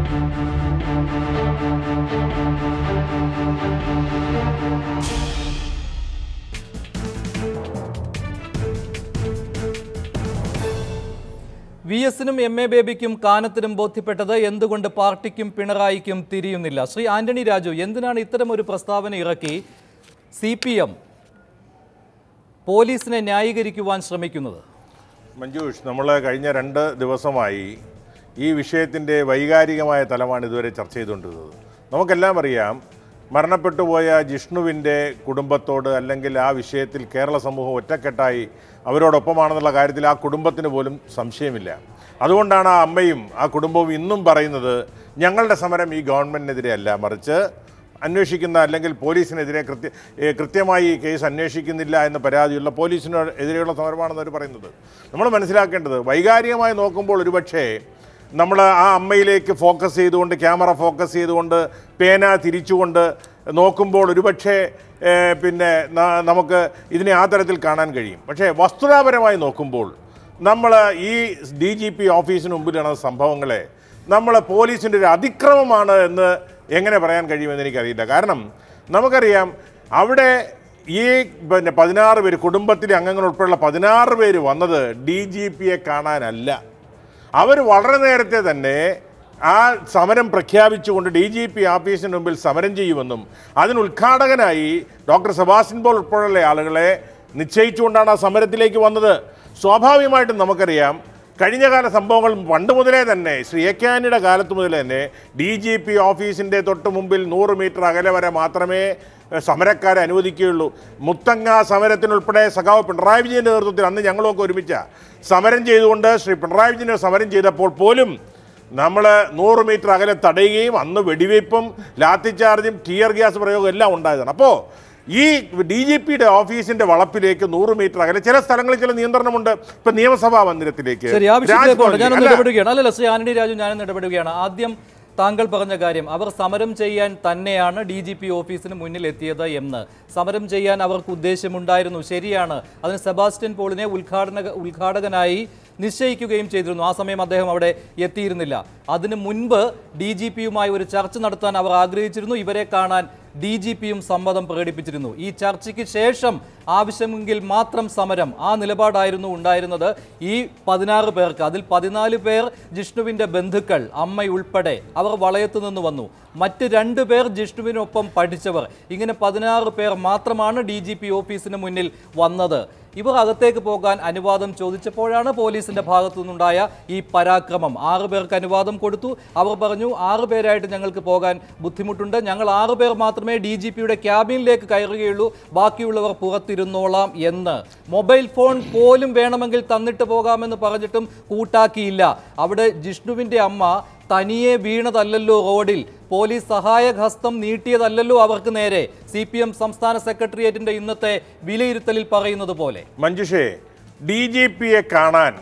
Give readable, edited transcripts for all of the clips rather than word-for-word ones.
VS-നും MA ബേബിക്കും കാനത്തിനും ബോധ്യപ്പെട്ടത് എന്തുകൊണ്ട് പാർട്ടിക്കും പിണറായിക്കും തിരിയുന്നില്ല? ശ്രീ ആന്റണി രാജു, എന്തിനാണ് ഇത്തരമൊരു പ്രസ്താവന ഇറക്കി CPM പോലീസിനെ ന്യായീകരിക്കുവാൻ ശ്രമിക്കുന്നത്? മഞ്ജുഷ്, നമ്മൾ കഴിഞ്ഞ 2 ദിവസമായി ഈ വിഷയത്തിൻ്റെ വൈകാരികമായ തലമാണ് ഇതുവരെ ചർച്ച ചെയ്തുകൊണ്ടിരുന്നത്. നമുക്കെല്ലാം അറിയാം, മരണപ്പെട്ടുപോയ ജിഷ്ണുവിൻ്റെ കുടുംബത്തോട് അല്ലെങ്കിൽ ആ വിഷയത്തിൽ കേരള സമൂഹം ഒറ്റക്കെട്ടായി അവരോടൊപ്പമാണെന്നുള്ള കാര്യത്തിൽ ആ കുടുംബത്തിന് പോലും സംശയമില്ല. അതുകൊണ്ടാണ് ആ അമ്മയും ആ കുടുംബവും ഇന്നും പറയുന്നത്, ഞങ്ങളുടെ സമരം ഈ ഗവൺമെൻറ്റിനെതിരെ അല്ല, മറിച്ച് അന്വേഷിക്കുന്ന അല്ലെങ്കിൽ പോലീസിനെതിരെ കൃത്യമായി ഈ കേസ് അന്വേഷിക്കുന്നില്ല എന്ന പരാതിയുള്ള പോലീസിനെതിരെയുള്ള സമരമാണെന്ന് അവർ പറയുന്നത്. നമ്മൾ മനസ്സിലാക്കേണ്ടത്, വൈകാരികമായി നോക്കുമ്പോൾ ഒരുപക്ഷേ നമ്മൾ ആ അമ്മയിലേക്ക് ഫോക്കസ് ചെയ്തുകൊണ്ട്, ക്യാമറ ഫോക്കസ് ചെയ്തുകൊണ്ട്, പേന തിരിച്ചുകൊണ്ട് നോക്കുമ്പോൾ ഒരുപക്ഷേ നമുക്ക് ഇതിനെ ആ തരത്തിൽ കാണാൻ കഴിയും. പക്ഷേ വസ്തുതാപരമായി നോക്കുമ്പോൾ നമ്മൾ ഈ DGP ഓഫീസിന് മുമ്പിൽ നടന്ന സംഭവങ്ങളെ നമ്മൾ പോലീസിൻ്റെ ഒരു അതിക്രമമാണ് എന്ന് എങ്ങനെ പറയാൻ കഴിയുമെന്ന് എനിക്കറിയില്ല. കാരണം നമുക്കറിയാം, അവിടെ ഈ 16 പേര്, കുടുംബത്തിലെ അംഗങ്ങൾ ഉൾപ്പെടെയുള്ള 16 പേര് വന്നത് DGPയെ കാണാനല്ല. അവർ വളരെ നേരത്തെ തന്നെ ആ സമരം പ്രഖ്യാപിച്ചുകൊണ്ട് DGP ഓഫീസിന് മുമ്പിൽ സമരം ചെയ്യുമെന്നും അതിന് ഉദ്ഘാടകനായി ഡോക്ടർ സെബാസ്റ്റ്യൻ പോൾ ഉൾപ്പെടെയുള്ള ആളുകളെ നിശ്ചയിച്ചുകൊണ്ടാണ് ആ സമരത്തിലേക്ക് വന്നത്. സ്വാഭാവികമായിട്ടും നമുക്കറിയാം, കഴിഞ്ഞകാല സംഭവങ്ങൾ പണ്ട് മുതലേ തന്നെ, ശ്രീ AK ആന്റണിയുടെ കാലത്ത് മുതൽ തന്നെ DGP ഓഫീസിൻ്റെ തൊട്ട് മുമ്പിൽ 100 മീറ്റർ അകലെ വരെ മാത്രമേ സമരക്കാരെ അനുവദിക്കുകയുള്ളൂ. മുത്തങ്ങ സമരത്തിനുൾപ്പെടെ സഖാവ് പിണറായി വിജയൻ്റെ നേതൃത്വത്തിൽ അന്ന് ഞങ്ങളൊക്കെ ഒരുമിച്ച സമരം ചെയ്തുകൊണ്ട് ശ്രീ പിണറായി വിജയനെ സമരം ചെയ്തപ്പോൾ പോലും നമ്മൾ 100 മീറ്റർ അകലെ തടയുകയും അന്ന് വെടിവയ്പ്പും ലാത്തിച്ചാർജും ടിയർ ഗ്യാസ് പ്രയോഗം എല്ലാം ഉണ്ടായതാണ്. അപ്പോൾ ഈ DGPയുടെ ഓഫീസിന്റെ വളപ്പിലേക്ക് 100 മീറ്റർ അകലെ ചില സ്ഥലങ്ങളിൽ ചില നിയന്ത്രണമുണ്ട്. ഇപ്പൊ നിയമസഭാ മന്ദിരത്തിലേക്ക് ശ്രീ ആന്റണി രാജു, ഞാനൊന്ന് ഇടപെടുകയാണ്. ആദ്യം താങ്കൾ പറഞ്ഞ കാര്യം, അവർ സമരം ചെയ്യാൻ തന്നെയാണ് DGP ഓഫീസിന് മുന്നിൽ എത്തിയത് എന്ന്. സമരം ചെയ്യാൻ അവർക്ക് ഉദ്ദേശമുണ്ടായിരുന്നു, ശരിയാണ്. അതിന് സെബാസ്റ്റ്യൻ പോളിനെ ഉദ്ഘാടകനായി നിശ്ചയിക്കുകയും ചെയ്തിരുന്നു. ആ സമയം അദ്ദേഹം അവിടെ എത്തിയിരുന്നില്ല. അതിനു മുൻപ് DGPയുമായി ഒരു ചർച്ച നടത്താൻ അവർ ആഗ്രഹിച്ചിരുന്നു. ഇവരെ കാണാൻ DGPയും സമ്മതം പ്രകടിപ്പിച്ചിരുന്നു. ഈ ചർച്ചയ്ക്ക് ശേഷം ആവശ്യമെങ്കിൽ മാത്രം സമരം, ആ നിലപാടായിരുന്നു ഉണ്ടായിരുന്നത്. ഈ 16 പേർക്ക്, അതിൽ 14 പേർ ജിഷ്ണുവിൻ്റെ ബന്ധുക്കൾ, അമ്മയുൾപ്പെടെ, അവർ വളയത്തു നിന്ന് വന്നു. മറ്റ് 2 പേർ ജിഷ്ണുവിനൊപ്പം പഠിച്ചവർ. ഇങ്ങനെ 16 പേർ മാത്രമാണ് DGP ഓഫീസിന് മുന്നിൽ വന്നത്. ഇവർ അകത്തേക്ക് പോകാൻ അനുവാദം ചോദിച്ചപ്പോഴാണ് പോലീസിന്റെ ഭാഗത്തു നിന്നുണ്ടായ ഈ പരാക്രമം. 6 പേർക്ക് അനുവാദം കൊടുത്തു. അവർ പറഞ്ഞു, 6 പേരായിട്ട് ഞങ്ങൾക്ക് പോകാൻ ബുദ്ധിമുട്ടുണ്ട്, ഞങ്ങൾ 6 പേർ മാത്രമേ DGPയുടെ ക്യാബിനിലേക്ക് കയറുകയുള്ളൂ, ബാക്കിയുള്ളവർ പുറത്തിരുന്നോളാം എന്ന്. മൊബൈൽ ഫോൺ പോലും വേണമെങ്കിൽ തന്നിട്ട് പോകാമെന്ന് പറഞ്ഞിട്ടും കൂട്ടാക്കിയില്ല. അവിടെ ജിഷ്ണുവിൻ്റെ അമ്മ തനിയെ വീണതല്ലല്ലോ റോഡിൽ, പോലീസ് സഹായക ഹസ്തം നീട്ടിയതല്ലല്ലോ അവർക്ക് നേരെ. CPM സംസ്ഥാന സെക്രട്ടേറിയറ്റിന്റെ ഇന്നത്തെ വിലയിരുത്തലിൽ പറയുന്നത് പോലെ. മഞ്ജുഷേ, DGPയെ കാണാൻ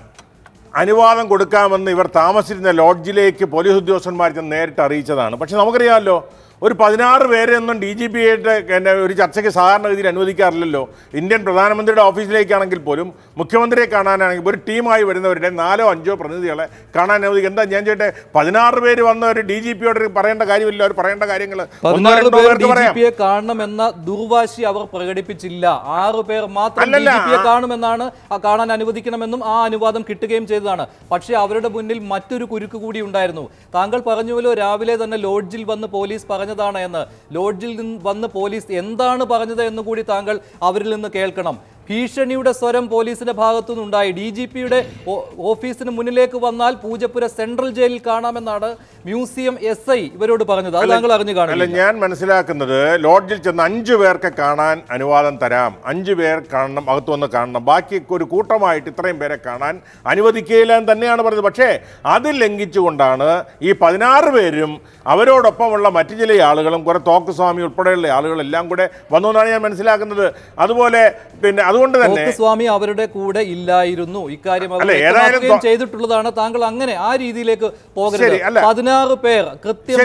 അനുവാദം കൊടുക്കാമെന്ന് ഇവർ താമസിച്ചിരുന്ന ലോഡ്ജിലേക്ക് പോലീസ് ഉദ്യോഗസ്ഥന്മാർ നേരിട്ട് അറിയിച്ചതാണ്. പക്ഷെ നമുക്കറിയാമല്ലോ, ഒരു 16 പേരെയൊന്നും DGPയുടെ ഒരു ചർച്ചയ്ക്ക് സാധാരണഗതിയിൽ അനുവദിക്കാറില്ലല്ലോ. ഇന്ത്യൻ പ്രധാനമന്ത്രിയുടെ ഓഫീസിലേക്കാണെങ്കിൽ പോലും, മുഖ്യമന്ത്രിയെ കാണാനാണെങ്കിൽ ഒരു ടീമായി വരുന്നവരുടെ 4 or 5 പ്രതിനിധികളെ കാണാൻ അനുവദിക്കുക. എന്താ ഞാൻ ചോട്ടെ, 16 പേര് വന്ന ഒരു DGPയോട് പറയേണ്ട കാര്യമില്ല. അവർ പറയേണ്ട കാര്യങ്ങൾ DGPയെ കാണണമെന്ന ദുർവാശി അവർ പ്രകടിപ്പിച്ചില്ല. 6 പേർ മാത്രം DGPയെ കാണുമെന്നാണ്, കാണാൻ അനുവദിക്കണമെന്നും ആ അനുവാദം കിട്ടുകയും ചെയ്തതാണ്. പക്ഷേ അവരുടെ മുന്നിൽ മറ്റൊരു കുരുക്ക് കൂടി ഉണ്ടായിരുന്നു. താങ്കൾ പറഞ്ഞുവല്ലോ, രാവിലെ തന്നെ ലോഡ്ജിൽ വന്ന് പോലീസ് പറഞ്ഞതാണ് എന്ന്. ലോഡ്ജിൽ നിന്ന് വന്ന് പോലീസ് എന്താണ് പറഞ്ഞത് എന്ന് കൂടി താങ്കൾ അവരിൽ നിന്ന് കേൾക്കണം. ഭീഷണിയുടെ സ്വരം പോലീസിന്റെ ഭാഗത്തു നിന്നുണ്ടായി. DGPയുടെ ഓഫീസിന് മുന്നിലേക്ക് വന്നാൽ പൂജപ്പുര സെൻട്രൽ ജയിലിൽ കാണാമെന്നാണ് മ്യൂസിയം SI ഇവരോട് പറഞ്ഞത്. അത് താങ്കൾ അറിഞ്ഞു കാണില്ല. ഞാൻ മനസ്സിലാക്കുന്നത്, ലോഡ്ജിൽ ചെന്ന് 5 പേർക്ക് കാണാൻ അനുവാദം തരാം, 5 പേർ കാണണം, അകത്തു വന്ന് കാണണം, ബാക്കി ഒരു കൂട്ടമായിട്ട് ഇത്രയും പേരെ കാണാൻ അനുവദിക്കുകയില്ല എന്ന് തന്നെയാണ് പറഞ്ഞത്. പക്ഷേ അത് ലംഘിച്ചുകൊണ്ടാണ് ഈ 16 പേരും അവരോടൊപ്പമുള്ള മറ്റു ചില ആളുകളും, കുറെ തോക്കുസ്വാമി ഉൾപ്പെടെയുള്ള ആളുകളെല്ലാം കൂടെ വന്നു എന്നാണ് ഞാൻ മനസ്സിലാക്കുന്നത്. അതുപോലെ അതുകൊണ്ട് തന്നെ സ്വാമി അവരുടെ കൂടെ ഇല്ലായിരുന്നു. ഇക്കാര്യം അവർ ചെയ്തിട്ടുള്ളതാണ്. താങ്കൾ അങ്ങനെ ആ രീതിയിലേക്ക് പോകരുത്. 16 പേർ കൃത്യം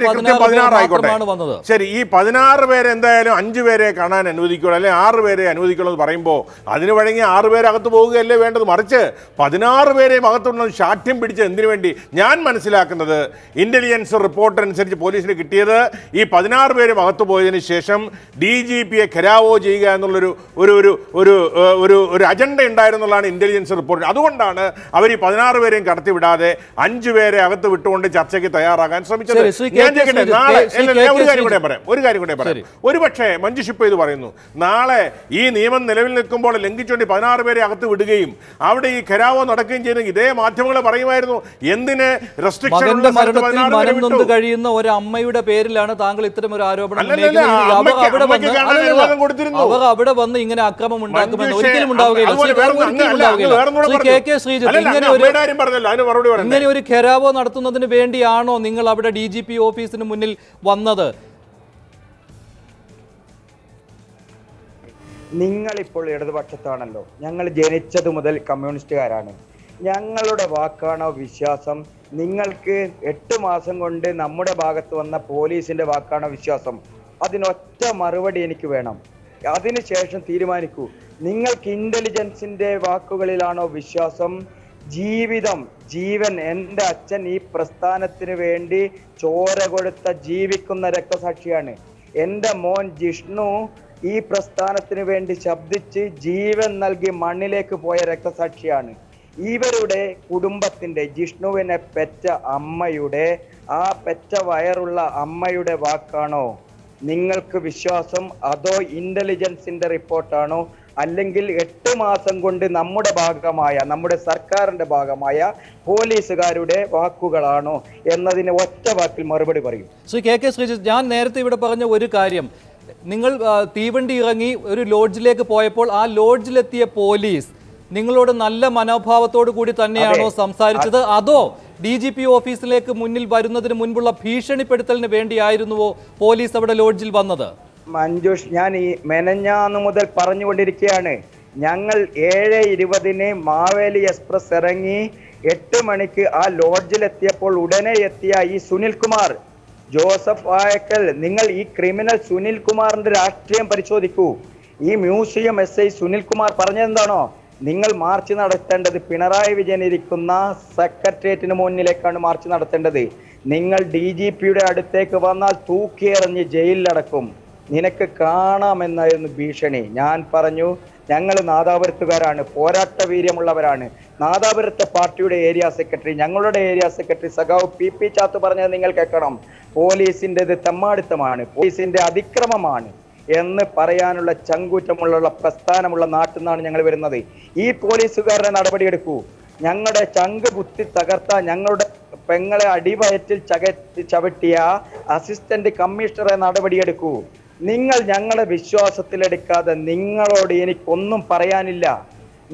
16 വന്നത്. ശരി, ഈ 16 പേര് എന്തായാലും 5 പേരെ കാണാൻ അനുവദിക്കുള്ളൂ, അല്ലെങ്കിൽ 6 പേരെ അനുവദിക്കുള്ളൂ എന്ന് പറയുമ്പോൾ അതിന് വഴങ്ങി 6 പേര് അകത്ത് പോവുകയല്ലേ വേണ്ടത്? മറിച്ച് 16 പേരെയും അകത്തുള്ള ശാഠ്യം പിടിച്ച് എന്തിനു വേണ്ടി? ഞാൻ മനസ്സിലാക്കുന്നത് ഇന്റലിജൻസ് റിപ്പോർട്ട് അനുസരിച്ച് പോലീസിന് കിട്ടിയത് ഈ 16 പേരും അകത്ത് പോയതിനു ശേഷം DGPയെ ഘെരാവോ ചെയ്യുക എന്നുള്ളൊരു ഒരു അജണ്ട ഉണ്ടായിരുന്നുള്ളതാണ് ഇന്റലിജൻസ് റിപ്പോർട്ട്. അതുകൊണ്ടാണ് അവർ ഈ 16 പേരെയും കടത്തിവിടാതെ 5 പേരെ അകത്ത് വിട്ടുകൊണ്ട് ചർച്ചയ്ക്ക് തയ്യാറാകാൻ ശ്രമിച്ചത്. ഒരു കാര്യം കൂടെ പറയാം. ഒരുപക്ഷെ മഞ്ജുഷിപ്പ് ഇത് പറയുന്നു, നാളെ ഈ നിയമം നിലവിൽ നിൽക്കുമ്പോൾ ലംഘിച്ചുകൊണ്ട് 16 പേരെ അകത്ത് വിടുകയും അവിടെ ഈ ഘെരാവോ നടക്കുകയും ചെയ്തെങ്കിൽ ഇതേ മാധ്യമങ്ങൾ പറയുമായിരുന്നു എന്തിന് റെസ്ട്രിക്ഷൻ കഴിയുന്ന ഒരു അമ്മയുടെ പേരിലാണ് താങ്കൾ ഇത്തരം ഒരു ആരോപണം. അവർ അവിടെ വന്ന് ഇങ്ങനെ അക്രമം ഉണ്ടാക്കുമെന്ന് ഒരിക്കലും ഉണ്ടാവുകയില്ല. ഇങ്ങനെ ഒരു ഘെരാവോ നടത്തുന്നതിന് വേണ്ടിയാണോ നിങ്ങൾ അവിടെ DGP ഓഫീസിന് മുന്നിൽ വന്നത്? നിങ്ങളിപ്പോൾ ഇടതുപക്ഷത്താണല്ലോ. ഞങ്ങൾ ജനിച്ചത് മുതൽ കമ്മ്യൂണിസ്റ്റുകാരാണ്. ഞങ്ങളുടെ വാക്കാണോ വിശ്വാസം? നിങ്ങൾക്ക് 8 മാസം കൊണ്ട് നമ്മുടെ ഭാഗത്ത് വന്ന പോലീസിന്റെ വാക്കാണോ വിശ്വാസം? അതിനൊറ്റ മറുപടി എനിക്ക് വേണം. അതിനുശേഷം തീരുമാനിക്കൂ. നിങ്ങൾക്ക് ഇന്റലിജൻസിന്റെ വാക്കുകളിലാണോ വിശ്വാസം? ജീവൻ എൻ്റെ അച്ഛൻ ഈ പ്രസ്ഥാനത്തിന് വേണ്ടി ചോര കൊടുത്ത ജീവിക്കുന്ന രക്തസാക്ഷിയാണ്. എൻ്റെ മോൻ ജിഷ്ണു ഈ പ്രസ്ഥാനത്തിന് വേണ്ടി ശബ്ദിച്ച് ജീവൻ നൽകി മണ്ണിലേക്ക് പോയ രക്തസാക്ഷിയാണ്. ഇവരുടെ കുടുംബത്തിന്റെ, ജിഷ്ണുവിനെ പെറ്റ അമ്മയുടെ, ആ പെറ്റ വയറുള്ള അമ്മയുടെ വാക്കാണോ നിങ്ങൾക്ക് വിശ്വാസം? അതോ ഇന്റലിജൻസിന്റെ റിപ്പോർട്ടാണോ? അല്ലെങ്കിൽ 8 മാസം കൊണ്ട് നമ്മുടെ ഭാഗമായ, നമ്മുടെ സർക്കാരിന്റെ ഭാഗമായ പോലീസുകാരുടെ വാക്കുകളാണോ എന്നതിന് ഒറ്റ വാക്കിൽ മറുപടി പറയും. ശ്രീ KK ശ്രീജിത്ത്, ഞാൻ നേരത്തെ ഇവിടെ പറഞ്ഞ ഒരു കാര്യം, നിങ്ങൾ തീവണ്ടി ഇറങ്ങി ഒരു ലോഡ്ജിലേക്ക് പോയപ്പോൾ ആ ലോഡ്ജിലെത്തിയ പോലീസ് നിങ്ങളോട് നല്ല മനോഭാവത്തോടു കൂടി തന്നെയാണോ സംസാരിച്ചത്? അതോ DGP ഓഫീസിലേക്ക് മുന്നിൽ വരുന്നതിന് മുൻപുള്ള ഭീഷണിപ്പെടുത്തലിന് വേണ്ടിയായിരുന്നുവോ പോലീസ് അവിടെ ലോഡ്ജിൽ വന്നത്? മഞ്ജുഷ്, ഞാൻ ഈ മെനഞ്ഞാന്ന് മുതൽ പറഞ്ഞുകൊണ്ടിരിക്കുകയാണ്. ഞങ്ങൾ 7:20 മാവേലി എക്സ്പ്രസ് ഇറങ്ങി 8 മണിക്ക് ആ ലോഡ്ജിലെത്തിയപ്പോൾ ഉടനെ എത്തിയ ഈ സുനിൽ കുമാർ, ജോസഫ് വായക്കൽ, നിങ്ങൾ ഈ ക്രിമിനൽ സുനിൽ കുമാറിന്റെ രാഷ്ട്രീയം പരിശോധിക്കൂ. ഈ മ്യൂസിയം SI സുനിൽ കുമാർ പറഞ്ഞതെന്താണോ? നിങ്ങൾ മാർച്ച് നടത്തേണ്ടത് പിണറായി വിജയൻ ഇരിക്കുന്ന സെക്രട്ടേറിയറ്റിന് മുന്നിലേക്കാണ് മാർച്ച് നടത്തേണ്ടത്. നിങ്ങൾ DGPയുടെ അടുത്തേക്ക് വന്നാൽ തൂക്കിയെറിഞ്ഞ് ജയിലിലടക്കും, നിനക്ക് കാണാമെന്നായിരുന്നു ഭീഷണി. ഞാൻ പറഞ്ഞു, ഞങ്ങൾ നാദാപുരത്തുകാരാണ്, പോരാട്ട വീര്യമുള്ളവരാണ്. നാദാപുരത്തെ പാർട്ടിയുടെ ഏരിയ സെക്രട്ടറി, ഞങ്ങളുടെ ഏരിയ സെക്രട്ടറി സഖാവ് PP ചാത്തു പറഞ്ഞത് നിങ്ങൾ കേൾക്കണം. പോലീസിൻ്റെത് തെമ്മാടിത്തമാണ്, പോലീസിന്റെ അതിക്രമമാണ് എന്ന് പറയാനുള്ള ചങ്കൂറ്റമുള്ള പ്രസ്ഥാനമുള്ള നാട്ടിൽ നിന്നാണ് ഞങ്ങൾ വരുന്നത്. ഈ പോലീസുകാരുടെ നടപടിയെടുക്കൂ. ഞങ്ങളുടെ ചങ്ക് കുത്തി തകർത്ത, ഞങ്ങളുടെ പെങ്ങളെ അടിവയറ്റിൽ ചവിട്ടിയ അസിസ്റ്റന്റ് കമ്മീഷണറെ നടപടിയെടുക്കൂ. നിങ്ങൾ ഞങ്ങളെ വിശ്വാസത്തിലെടുക്കാതെ നിങ്ങളോട് എനിക്കൊന്നും പറയാനില്ല.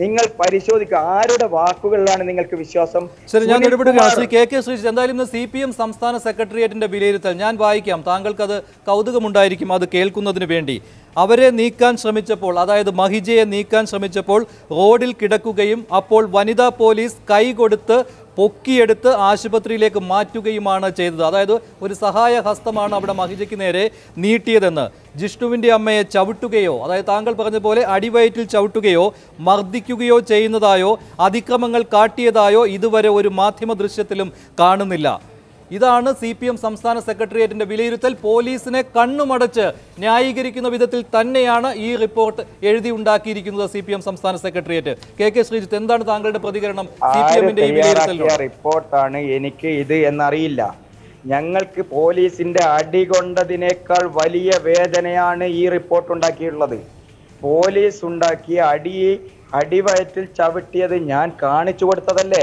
നിങ്ങൾ പരിശോധിക്കുക, ആരുടെ വാക്കുകളിലാണ് നിങ്ങൾക്ക് വിശ്വാസം? ശരി, ഞാൻ ഇടപെടുകയാണ്. ശ്രീ KK ശ്രീജിത്ത്, എന്തായാലും ഇന്ന് CPM സംസ്ഥാന സെക്രട്ടേറിയറ്റിന്റെ വിലയിരുത്തൽ ഞാൻ വായിക്കാം. താങ്കൾക്കത് കൗതുകമുണ്ടായിരിക്കും അത് കേൾക്കുന്നതിന് വേണ്ടി. അവരെ നീക്കാൻ ശ്രമിച്ചപ്പോൾ, അതായത് മഹിജയെ നീക്കാൻ ശ്രമിച്ചപ്പോൾ റോഡിൽ കിടക്കുകയും അപ്പോൾ വനിതാ പോലീസ് കൈ കൊടുത്ത് പൊക്കിയെടുത്ത് ആശുപത്രിയിലേക്ക് മാറ്റുകയുമാണ് ചെയ്തത്. അതായത് ഒരു സഹായ ഹസ്തമാണ് അവിടെ മഹിജയ്ക്ക് നേരെ നീട്ടിയതെന്ന്. ജിഷ്ണുവിൻ്റെ അമ്മയെ ചവിട്ടുകയോ, അതായത് താങ്കൾ പറഞ്ഞ പോലെ അടിവയറ്റിൽ ചവിട്ടുകയോ മർദ്ദിക്കുകയോ ചെയ്യുന്നതായോ അതിക്രമങ്ങൾ കാട്ടിയതായോ ഇതുവരെ ഒരു മാധ്യമ ദൃശ്യത്തിലും കാണുന്നില്ല. ഇതാണ് CPM സംസ്ഥാന സെക്രട്ടേറിയറ്റിന്റെ വിലയിരുത്തൽ. പോലീസിനെ കണ്ണുമടച്ച് ന്യായീകരിക്കുന്ന വിധത്തിൽ തന്നെയാണ് ഈ റിപ്പോർട്ട് എഴുതി ഉണ്ടാക്കിയിരിക്കുന്നത് CPM സംസ്ഥാന സെക്രട്ടേറിയറ്റ്. KK ശ്രീജിത്ത്, എന്താണ് താങ്കളുടെ പ്രതികരണം? CPMന്റെ ഈ വിലയിരുത്തലിനോട്? റിപ്പോർട്ടാണ് എനിക്ക് ഇത് എന്നറിയില്ല. ഞങ്ങൾക്ക് പോലീസിന്റെ അടി കൊണ്ടതിനേക്കാൾ വലിയ വേദനയാണ് ഈ റിപ്പോർട്ട് ഉണ്ടാക്കിയിട്ടുള്ളത്. പോലീസ് ഉണ്ടാക്കിയ അടിവയറ്റിൽ ചവിട്ടിയത് ഞാൻ കാണിച്ചു കൊടുത്തതല്ലേ?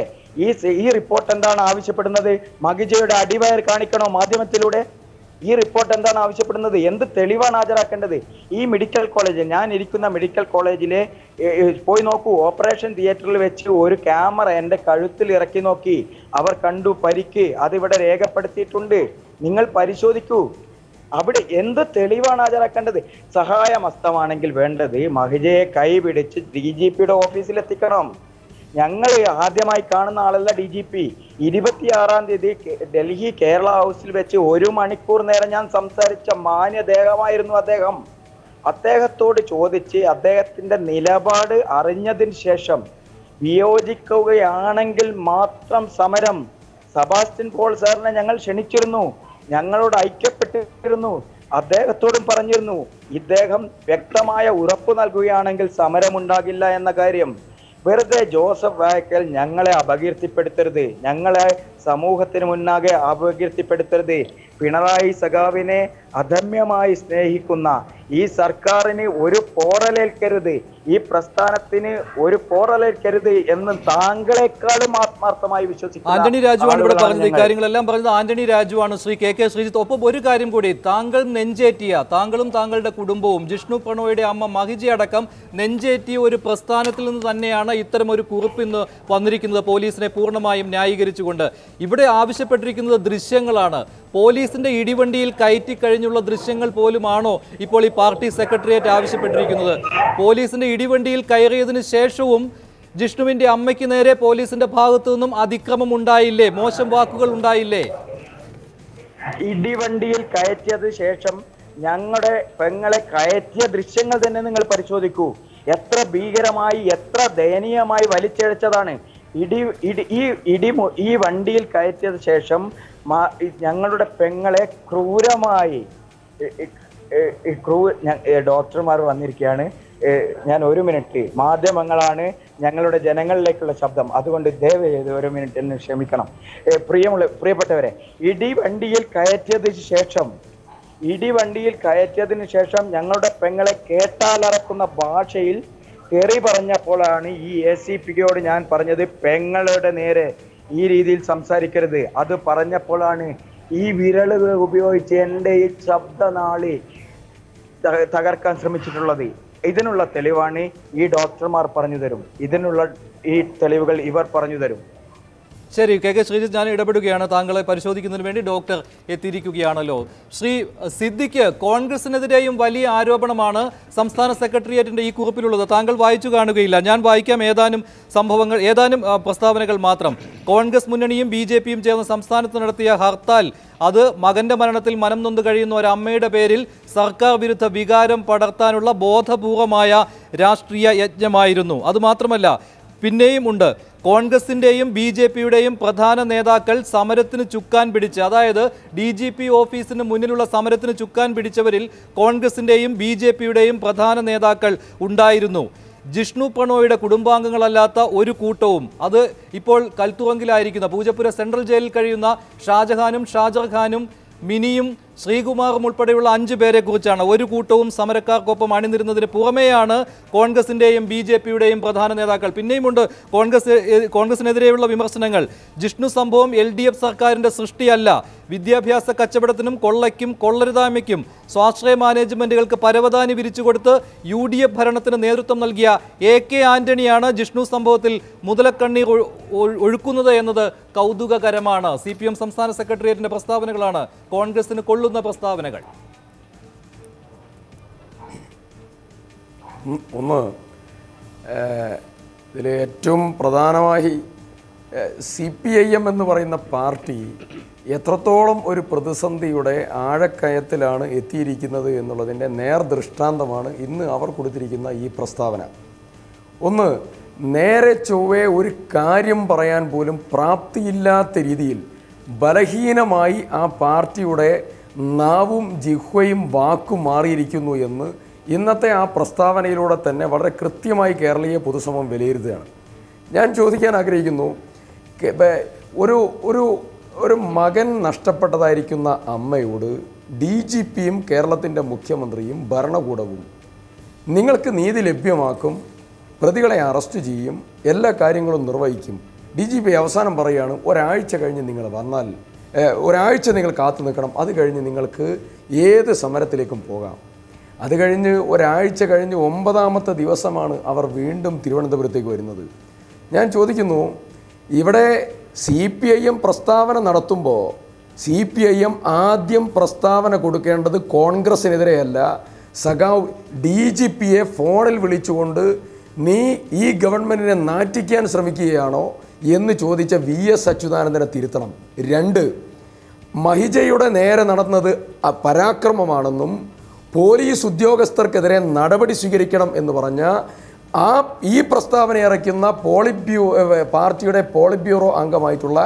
ഈ റിപ്പോർട്ട് എന്താണ് ആവശ്യപ്പെടുന്നത്? മഹിജയുടെ അടിവയർ കാണിക്കണോ മാധ്യമത്തിലൂടെ? ഈ റിപ്പോർട്ട് എന്താണ് ആവശ്യപ്പെടുന്നത്? എന്ത് തെളിവാണ് ഹാജരാക്കേണ്ടത്? ഈ മെഡിക്കൽ കോളേജ്, ഞാൻ ഇരിക്കുന്ന മെഡിക്കൽ കോളേജിലെ പോയി നോക്കൂ. ഓപ്പറേഷൻ തിയേറ്ററിൽ വെച്ച് ഒരു ക്യാമറ എൻ്റെ കഴുത്തിൽ ഇറക്കി നോക്കി. അവർ കണ്ടു പരിക്ക്, അതിവിടെ രേഖപ്പെടുത്തിയിട്ടുണ്ട്. നിങ്ങൾ പരിശോധിക്കൂ. അവിടെ എന്ത് തെളിവാണ് ഹാജരാക്കേണ്ടത്? സഹായമസ്തമാണെങ്കിൽ വേണ്ടത് മഹിജയെ കൈപിടിച്ച് DGPയുടെ ഓഫീസിൽ എത്തിക്കണം. ഞങ്ങൾ ആദ്യമായി കാണുന്ന ആളല്ല DGP. 26-ാം തീയതി ഡൽഹി കേരള ഹൗസിൽ വെച്ച് 1 മണിക്കൂർ നേരം ഞാൻ സംസാരിച്ച മാന്യദേഹമായിരുന്നു അദ്ദേഹം. അദ്ദേഹത്തോട് ചോദിച്ച് അദ്ദേഹത്തിന്റെ നിലപാട് അറിഞ്ഞതിന് ശേഷം വിയോജിക്കുകയാണെങ്കിൽ മാത്രം സമരം. സെബാസ്റ്റ്യൻ പോൾ സാറിനെ ഞങ്ങൾ ക്ഷണിച്ചിരുന്നു, ഞങ്ങളോട് ഐക്യപ്പെട്ടിരുന്നു, അദ്ദേഹത്തോടും പറഞ്ഞിരുന്നു ഇദ്ദേഹം വ്യക്തമായ ഉറപ്പ് നൽകുകയാണെങ്കിൽ സമരമുണ്ടാകില്ല എന്ന കാര്യം. വെറുതെ ജോസഫ് വാഴക്കൽ ഞങ്ങളെ അപകീർത്തിപ്പെടുത്തരുത്, ഞങ്ങളെ സമൂഹത്തിന് മുന്നാകെ അപകീർത്തിപ്പെടുത്തരുത്. പിണറായി സഖാവിനെ അധമ്യമായി സ്നേഹിക്കുന്ന ഈ സർക്കാരിന് ഒരു പോറലേൽക്കരുത്, ഈ പ്രസ്ഥാനത്തിന് ഒരു പോറലേൽക്കരുത് എന്ന് താങ്കളെക്കാളും ആത്മാർത്ഥമായി വിശ്വസിക്കുന്നു. ആന്റണി രാജുവാണ് ഇവിടെ പറഞ്ഞത്. ഇക്കാര്യങ്ങളെല്ലാം പറഞ്ഞത് ആന്റണി രാജുവാണ്. ശ്രീ KK ശ്രീജിത്ത്, ഒപ്പം ഒരു കാര്യം കൂടി, താങ്കൾ നെഞ്ചേറ്റിയ, താങ്കളും താങ്കളുടെ കുടുംബവും ജിഷ്ണു പ്രണോയുടെ അമ്മ മഹിജ അടക്കം നെഞ്ചേറ്റിയ ഒരു പ്രസ്ഥാനത്തിൽ നിന്ന് തന്നെയാണ് ഇത്തരം ഒരു കുറിപ്പ് ഇന്ന് വന്നിരിക്കുന്നത്, പോലീസിനെ പൂർണ്ണമായും ന്യായീകരിച്ചുകൊണ്ട്. ഇവിടെ ആവശ്യപ്പെട്ടിരിക്കുന്നത് ദൃശ്യങ്ങളാണ്. പോലീസിന്റെ ഇടിവണ്ടിയിൽ കയറ്റി കഴിഞ്ഞുള്ള ദൃശ്യങ്ങൾ പോലുമാണോ ഇപ്പോൾ ഈ പാർട്ടി സെക്രട്ടേറിയറ്റ് ആവശ്യപ്പെട്ടിരിക്കുന്നത്? പോലീസിന്റെ ഇടിവണ്ടിയിൽ കയറിയതിനു ശേഷവും ജിഷ്ണുവിന്റെ അമ്മയ്ക്ക് നേരെ പോലീസിന്റെ ഭാഗത്തു നിന്നും അതിക്രമം ഉണ്ടായില്ലേ, മോശം വാക്കുകൾ ഉണ്ടായില്ലേ? ഇടിവണ്ടിയിൽ കയറ്റിയത് ശേഷം ഞങ്ങളുടെ പെങ്ങളെ കയറ്റിയ ദൃശ്യങ്ങൾ തന്നെ നിങ്ങൾ പരിശോധിക്കൂ. എത്ര ഭീകരമായി, എത്ര ദയനീയമായി വലിച്ചിഴച്ചതാണ്. ഈ വണ്ടിയിൽ കയറ്റിയത് ശേഷം ഞങ്ങളുടെ പെങ്ങളെ ക്രൂരമായി ഡോക്ടർമാർ വന്നിരിക്കുകയാണ്. ഞാൻ 1 മിനിറ്റ്, മാധ്യമങ്ങളാണ് ഞങ്ങളുടെ ജനങ്ങളിലേക്കുള്ള ശബ്ദം, അതുകൊണ്ട് ദയവ് ചെയ്ത് 1 മിനിറ്റ് എന്നെ ക്ഷമിക്കണം. പ്രിയപ്പെട്ടവരെ, ഇടിവണ്ടിയിൽ കയറ്റിയതിന് ശേഷം ഞങ്ങളുടെ പെങ്ങളെ കേട്ടാലറക്കുന്ന ഭാഷയിൽ തെറി പറഞ്ഞപ്പോഴാണ് ഈ ACPയോട് ഞാൻ പറഞ്ഞത് പെങ്ങളുടെ നേരെ ഈ രീതിയിൽ സംസാരിക്കരുത്. അത് പറഞ്ഞപ്പോഴാണ് ഈ വിരലുകൾ ഉപയോഗിച്ച് എൻ്റെ ഈ ശബ്ദനാളി തകർക്കാൻ ശ്രമിച്ചിട്ടുള്ളത്. ഇതിനുള്ള തെളിവാണ് ഈ ഡോക്ടർമാർ പറഞ്ഞു തരും, ഇതിനുള്ള ഈ തെളിവുകൾ ഇവർ പറഞ്ഞു തരും. ശരി, KK ശ്രീജിത്ത്, ഞാൻ ഇടപെടുകയാണ്. താങ്കളെ പരിശോധിക്കുന്നതിന് വേണ്ടി ഡോക്ടർ എത്തിയിരിക്കുകയാണല്ലോ. ശ്രീ സിദ്ദിഖ്, കോൺഗ്രസിനെതിരെയും വലിയ ആരോപണമാണ് സംസ്ഥാന സെക്രട്ടേറിയറ്റിന്റെ ഈ കുറിപ്പിലുള്ളത്. താങ്കൾ വായിച്ചു കാണുകയില്ല, ഞാൻ വായിക്കാം ഏതാനും പ്രസ്താവനകൾ മാത്രം. കോൺഗ്രസ് മുന്നണിയും BJPയും ചേർന്ന് സംസ്ഥാനത്ത് നടത്തിയ ഹർത്താൽ അത് മകന്റെ മരണത്തിൽ മനം നൊന്ത് കഴിയുന്ന ഒരു അമ്മയുടെ പേരിൽ സർക്കാർ വിരുദ്ധ വികാരം പടർത്താനുള്ള ബോധപൂർവമായ രാഷ്ട്രീയ യജ്ഞമായിരുന്നു. അതുമാത്രമല്ല, പിന്നെയും ഉണ്ട്, കോൺഗ്രസിൻ്റെയും BJPയുടെയും പ്രധാന നേതാക്കൾ സമരത്തിന് ചുക്കാൻ പിടിച്ച്, അതായത് DGP ഓഫീസിന് മുന്നിലുള്ള സമരത്തിന് ചുക്കാൻ പിടിച്ചവരിൽ കോൺഗ്രസിൻ്റെയും BJPയുടെയും പ്രധാന നേതാക്കൾ ഉണ്ടായിരുന്നു. ജിഷ്ണു പ്രണോയുടെ കുടുംബാംഗങ്ങളല്ലാത്ത ഒരു കൂട്ടവും, അത് ഇപ്പോൾ കൽത്തുറങ്കിലായിരിക്കുന്ന പൂജപ്പുര സെൻട്രൽ ജയിലിൽ കഴിയുന്ന ഷാജഹാനും ഷാജർ ഖാനും മിനിയും ശ്രീകുമാറും ഉൾപ്പെടെയുള്ള 5 പേരെ കുറിച്ചാണ്. ഒരു കൂട്ടവും സമരക്കാർക്കൊപ്പം അണിനിരുന്നതിന് പുറമെയാണ് കോൺഗ്രസിൻ്റെയും BJPയുടെയും പ്രധാന നേതാക്കൾ. പിന്നെയുമുണ്ട് കോൺഗ്രസിനെതിരെയുള്ള വിമർശനങ്ങൾ. ജിഷ്ണു സംഭവം LDF സർക്കാരിൻ്റെ സൃഷ്ടിയല്ല, വിദ്യാഭ്യാസ കച്ചവടത്തിനും കൊള്ളയ്ക്കും കൊള്ളരുതായ്മയ്ക്കും സ്വാശ്രയ മാനേജ്മെൻറ്റുകൾക്ക് പരവതാനി വിരിച്ചുകൊടുത്ത് UDF ഭരണത്തിന് നേതൃത്വം നൽകിയ AK ആന്റണിയാണ് ജിഷ്ണു സംഭവത്തിൽ മുതലക്കണ്ണീർ ഒഴുക്കുന്നത് എന്നത് കൗതുകകരമാണ്. CPM സംസ്ഥാന സെക്രട്ടേറിയറ്റിൻ്റെ പ്രസ്താവനകളാണ് കോൺഗ്രസിന് കൊള്ളുന്ന പ്രസ്താവനകൾ. ഒന്ന്, ഇതിൽ ഏറ്റവും പ്രധാനമായി CPIM എന്ന് പറയുന്ന പാർട്ടി എത്രത്തോളം ഒരു പ്രതിസന്ധിയുടെ ആഴക്കയത്തിലാണ് എത്തിയിരിക്കുന്നത് എന്നുള്ളതിൻ്റെ നേർദൃഷ്ടാന്തമാണ് ഇന്ന് അവർ കൊടുത്തിരിക്കുന്ന ഈ പ്രസ്താവന. ഒന്ന്, നേരെ ചൊവ്വേ ഒരു കാര്യം പറയാൻ പോലും പ്രാപ്തിയില്ലാത്ത രീതിയിൽ ബലഹീനമായി ആ പാർട്ടിയുടെ നാവും ജിഹ്വയും വാക്കും മാറിയിരിക്കുന്നു എന്ന് ഇന്നത്തെ ആ പ്രസ്താവനയിലൂടെ തന്നെ വളരെ കൃത്യമായി കേരളീയ പൊതുസമൂഹം വിലയിരുത്തുകയാണ്. ഞാൻ ചോദിക്കാൻ ആഗ്രഹിക്കുന്നു, ഒരു മകൻ നഷ്ടപ്പെട്ടതായിരിക്കുന്ന അമ്മയോട് DGPയും കേരളത്തിൻ്റെ മുഖ്യമന്ത്രിയും ഭരണകൂടവും നിങ്ങൾക്ക് നീതി ലഭ്യമാക്കും, പ്രതികളെ അറസ്റ്റ് ചെയ്യും, എല്ലാ കാര്യങ്ങളും നിർവഹിക്കും. DGP അവസാനം പറയുകയാണ്, ഒരാഴ്ച കഴിഞ്ഞ് നിങ്ങൾ വന്നാൽ, ഒരാഴ്ച നിങ്ങൾ കാത്തു നിൽക്കണം, അത് കഴിഞ്ഞ് നിങ്ങൾക്ക് ഏത് സമരത്തിലേക്കും പോകാം. അത് കഴിഞ്ഞ് ഒരാഴ്ച കഴിഞ്ഞ് 9ാമത്തെ ദിവസമാണ് അവർ വീണ്ടും തിരുവനന്തപുരത്തേക്ക് വരുന്നത്. ഞാൻ ചോദിക്കുന്നു, ഇവിടെ CPIM പ്രസ്താവന നടത്തുമ്പോൾ CPIM ആദ്യം പ്രസ്താവന കൊടുക്കേണ്ടത് കോൺഗ്രസിനെതിരെയല്ല, സഖാവ് DGPയെ ഫോണിൽ വിളിച്ചുകൊണ്ട് നീ ഈ ഗവൺമെൻറ്റിനെ നാറ്റിക്കാൻ ശ്രമിക്കുകയാണോ എന്ന് ചോദിച്ച VS അച്യുതാനന്ദനെ തിരുത്തണം. 2, മഹിജയുടെ നേരെ നടന്നത് പരാക്രമമാണെന്നും പോലീസ് ഉദ്യോഗസ്ഥർക്കെതിരെ നടപടി സ്വീകരിക്കണം എന്ന് പറഞ്ഞ ഈ പ്രസ്താവന ഇറക്കുന്ന പാർട്ടിയുടെ പോളിറ്റ് ബ്യൂറോ അംഗമായിട്ടുള്ള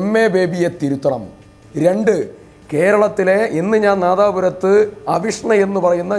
MA ബേബിയെ തിരുത്തണം. 2, കേരളത്തിലെ ഇന്ന് ഞാൻ നാദാപുരത്ത് അവിഷ്ണ എന്ന് പറയുന്ന